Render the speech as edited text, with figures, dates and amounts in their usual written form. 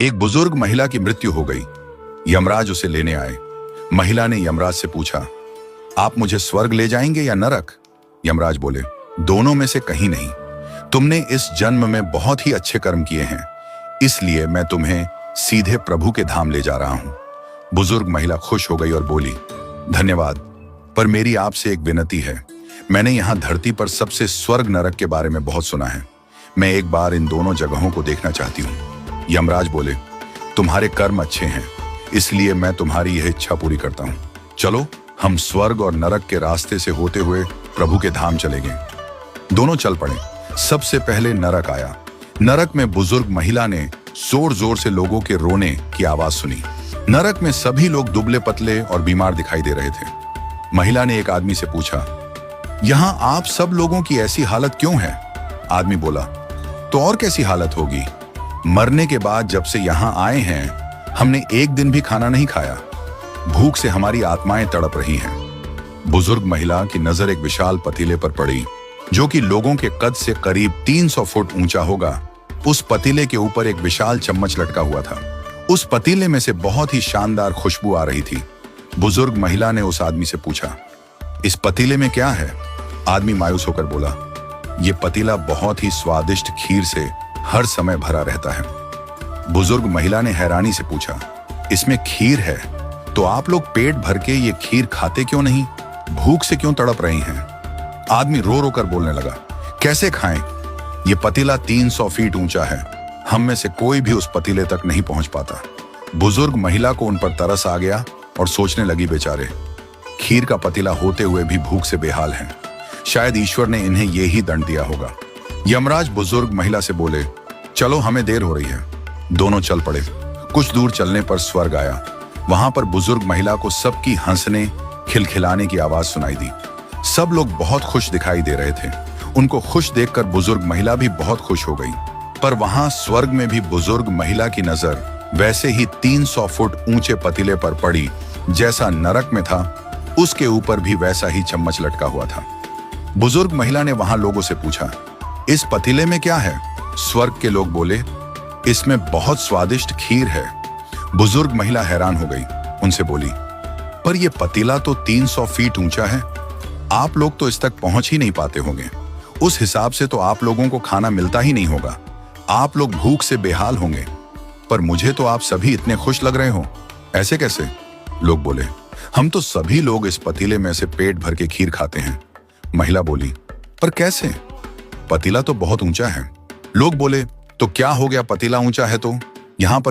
एक बुजुर्ग महिला की मृत्यु हो गई। यमराज उसे लेने आए। महिला ने यमराज से पूछा, आप मुझे स्वर्ग ले जाएंगे या नरक? यमराज बोले, दोनों में से कहीं नहीं। तुमने इस जन्म में बहुत ही अच्छे कर्म किए हैं, इसलिए मैं तुम्हें सीधे प्रभु के धाम ले जा रहा हूं। बुजुर्ग महिला खुश हो गई और बोली, धन्यवाद, पर मेरी आपसे एक विनती है। मैंने यहां धरती पर सबसे स्वर्ग नरक के बारे में बहुत सुना है। मैं एक बार इन दोनों जगहों को देखना चाहती हूं। यमराज बोले, तुम्हारे कर्म अच्छे हैं, इसलिए मैं तुम्हारी यह इच्छा पूरी करता हूं। चलो, हम स्वर्ग और नरक के रास्ते से होते हुए प्रभु के धाम चले गए। दोनों चल पड़े। सबसे पहले नरक आया। नरक में बुजुर्ग महिला ने जोर जोर से लोगों के रोने की आवाज सुनी। नरक में सभी लोग दुबले पतले और बीमार दिखाई दे रहे थे। महिला ने एक आदमी से पूछा, यहां आप सब लोगों की ऐसी हालत क्यों है? आदमी बोला, तो और कैसी हालत होगी? मरने के बाद जब से यहां आए हैं, हमने एक दिन भी खाना नहीं खाया। भूख से हमारी आत्माएं तड़प रही हैं। बुजुर्ग महिला की नजर एक विशाल पतीले पर पड़ी, जो कि लोगों के कद से करीब 300 फुट ऊंचा होगा। उस पतीले के ऊपर एक विशाल चम्मच लटका हुआ था। उस पतीले में से बहुत ही शानदार खुशबू आ रही थी। बुजुर्ग महिला ने उस आदमी से पूछा, इस पतीले में क्या है? आदमी मायूस होकर बोला, यह पतीला बहुत ही स्वादिष्ट खीर से हर समय भरा रहता है। बुजुर्ग महिला ने हैरानी से पूछा, इसमें खीर है, तो आप लोग पेट भर के ये खीर खाते क्यों नहीं? भूख से क्यों तड़प रही हैं? आदमी रो रो कर बोलने लगा, कैसे खाएं? ये पतीला 300 फीट ऊंचा है। हम में से कोई भी उस पतीले तक नहीं पहुंच पाता। बुजुर्ग महिला को उन पर तरस आ गया और सोचने लगी, बेचारे खीर का पतीला होते हुए भी भूख से बेहाल हैं। शायद ईश्वर ने इन्हें यही दंड दिया होगा। यमराज बुजुर्ग महिला से बोले, चलो, हमें देर हो रही है। दोनों चल पड़े। कुछ दूर चलने पर स्वर्ग आया। वहां पर बुजुर्ग महिला को सबकी हंसने खिलखिलाने की आवाज सुनाई दी। सब लोग बहुत खुश दिखाई दे रहे थे। उनको खुश देखकर बुजुर्ग महिला भी बहुत खुश हो गई। पर वहां स्वर्ग में भी बुजुर्ग महिला की नजर वैसे ही 300 फुट ऊंचे पतीले पर पड़ी, जैसा नरक में था। उसके ऊपर भी वैसा ही चम्मच लटका हुआ था। बुजुर्ग महिला ने वहां लोगों से पूछा, इस पतीले में क्या है? स्वर्ग के लोग बोले, इसमें बहुत स्वादिष्ट खीर है। बुजुर्ग महिला हैरान हो गई। उनसे बोली, पर यह पतीला तो 300 फीट ऊंचा है। आप लोग तो इस तक पहुंच ही नहीं पाते होंगे। उस हिसाब से तो आप लोगों को खाना मिलता ही नहीं होगा। आप लोग भूख से बेहाल होंगे। पर मुझे तो आप सभी इतने खुश लग रहे हो, ऐसे कैसे? लोग बोले, हम तो सभी लोग इस पतीले में से पेट भर के खीर खाते हैं। महिला बोली, पर कैसे? पतीला तो बहुत ऊंचा है। लोग बोले, तो क्या हो गया, पतीला ऊंचा है तो यहाँ पर